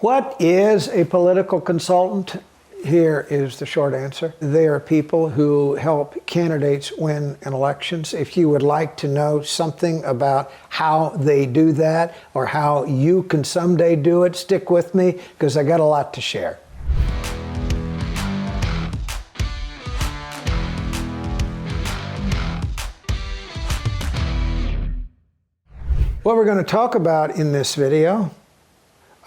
What is a political consultant? Here is the short answer. They are people who help candidates win in elections. If you would like to know something about how they do that or how you can someday do it, stick with me because I got a lot to share. What we're going to talk about in this video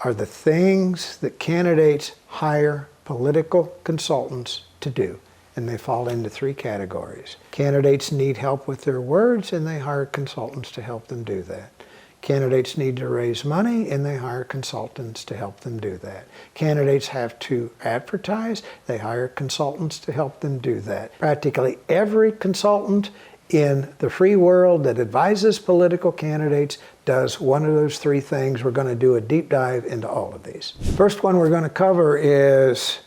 are the things that candidates hire political consultants to do. And they fall into three categories. Candidates need help with their words, and they hire consultants to help them do that. Candidates need to raise money, and they hire consultants to help them do that. Candidates have to advertise, they hire consultants to help them do that. Practically every consultant in the free world that advises political candidates does one of those three things. We're going to do a deep dive into all of these. First one we're going to cover is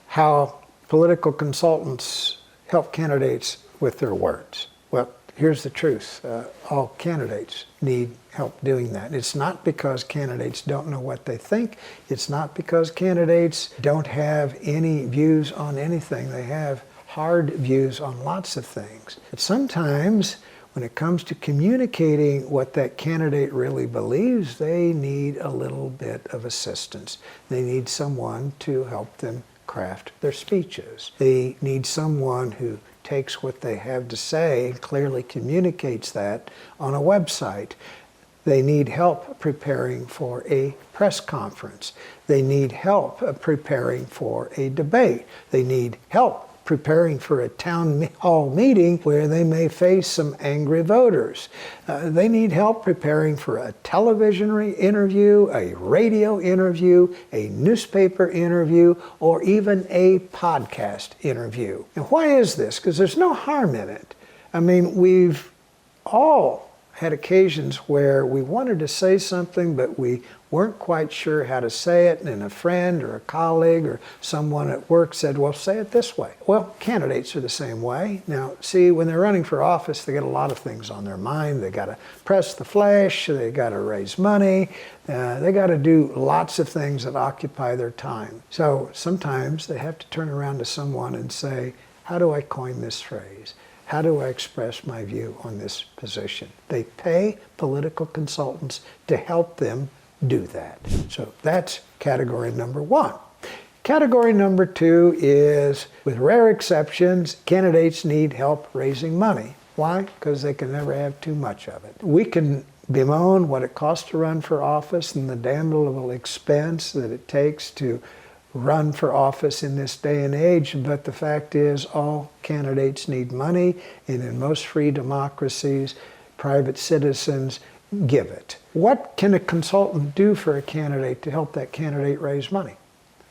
how political consultants help candidates with their words. Well, here's the truth. All candidates need help doing that. It's not because candidates don't know what they think. It's not because candidates don't have any views on anything. They have hard views on lots of things. But sometimes when it comes to communicating what that candidate really believes, they need a little bit of assistance. They need someone to help them craft their speeches. They need someone who takes what they have to say and clearly communicates that on a website. They need help preparing for a press conference. They need help preparing for a debate. They need help preparing for a town hall meeting where they may face some angry voters. They need help preparing for a television interview, a radio interview, a newspaper interview, or even a podcast interview. And why is this? Because there's no harm in it. I mean, we've all had occasions where we wanted to say something, but we weren't quite sure how to say it, and a friend or a colleague or someone at work said, well, say it this way. Well, candidates are the same way. Now, see, when they're running for office, they got a lot of things on their mind. They got to press the flesh, they got to raise money, they got to do lots of things that occupy their time. So sometimes they have to turn around to someone and say, how do I coin this phrase? How do I express my view on this position? They pay political consultants to help them do that. So that's category number one. Category number two is, with rare exceptions, candidates need help raising money. Why? Because they can never have too much of it. We can bemoan what it costs to run for office and the damnable expense that it takes to run for office in this day and age, but the fact is all candidates need money, and in most free democracies, private citizens give it. What can a consultant do for a candidate to help that candidate raise money?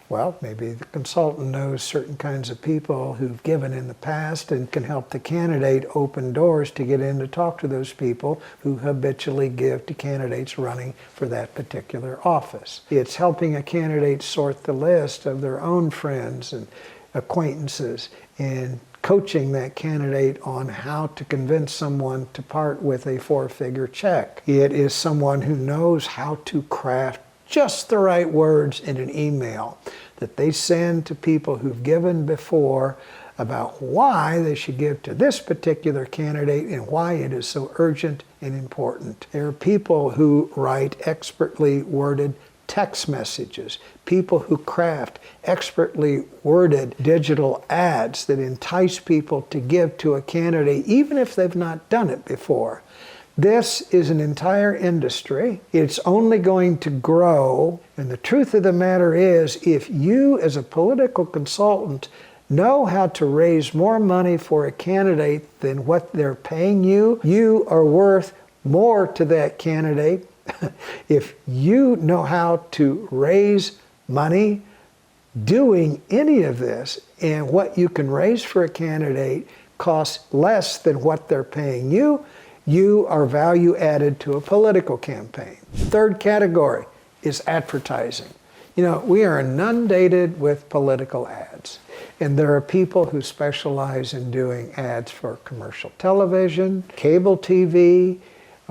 Well, maybe the consultant knows certain kinds of people who've given in the past and can help the candidate open doors to get in to talk to those people who habitually give to candidates running for that particular office. It's helping a candidate sort the list of their own friends and acquaintances and coaching that candidate on how to convince someone to part with a four-figure check. It is someone who knows how to craft just the right words in an email that they send to people who've given before about why they should give to this particular candidate and why it is so urgent and important. There are people who write expertly worded text messages, people who craft expertly worded digital ads that entice people to give to a candidate even if they've not done it before. This is an entire industry. It's only going to grow. And the truth of the matter is, if you as a political consultant know how to raise more money for a candidate than what they're paying you, you are worth more to that candidate. If you know how to raise money doing any of this, and what you can raise for a candidate costs less than what they're paying you, you are value added to a political campaign. Third category is advertising. You know, we are inundated with political ads, and there are people who specialize in doing ads for commercial television, cable TV,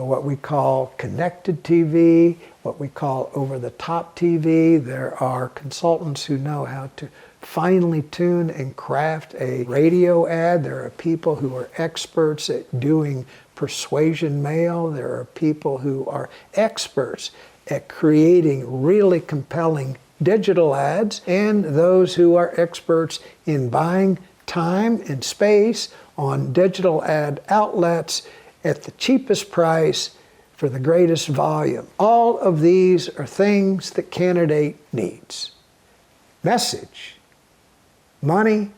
what we call connected TV, what we call over-the-top TV. There are consultants who know how to finely tune and craft a radio ad. There are people who are experts at doing persuasion mail. There are people who are experts at creating really compelling digital ads, and those who are experts in buying time and space on digital ad outlets at the cheapest price for the greatest volume. All of these are things the candidate needs. Message, money,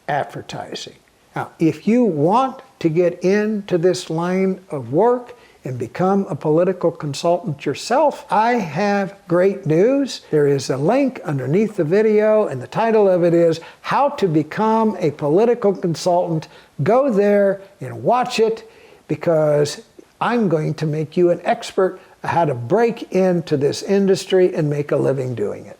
advertising. Now, if you want to get into this line of work and become a political consultant yourself, I have great news. There is a link underneath the video, and the title of it is How to Become a Political Consultant. Go there and watch it, because I'm going to make you an expert on how to break into this industry and make a living doing it.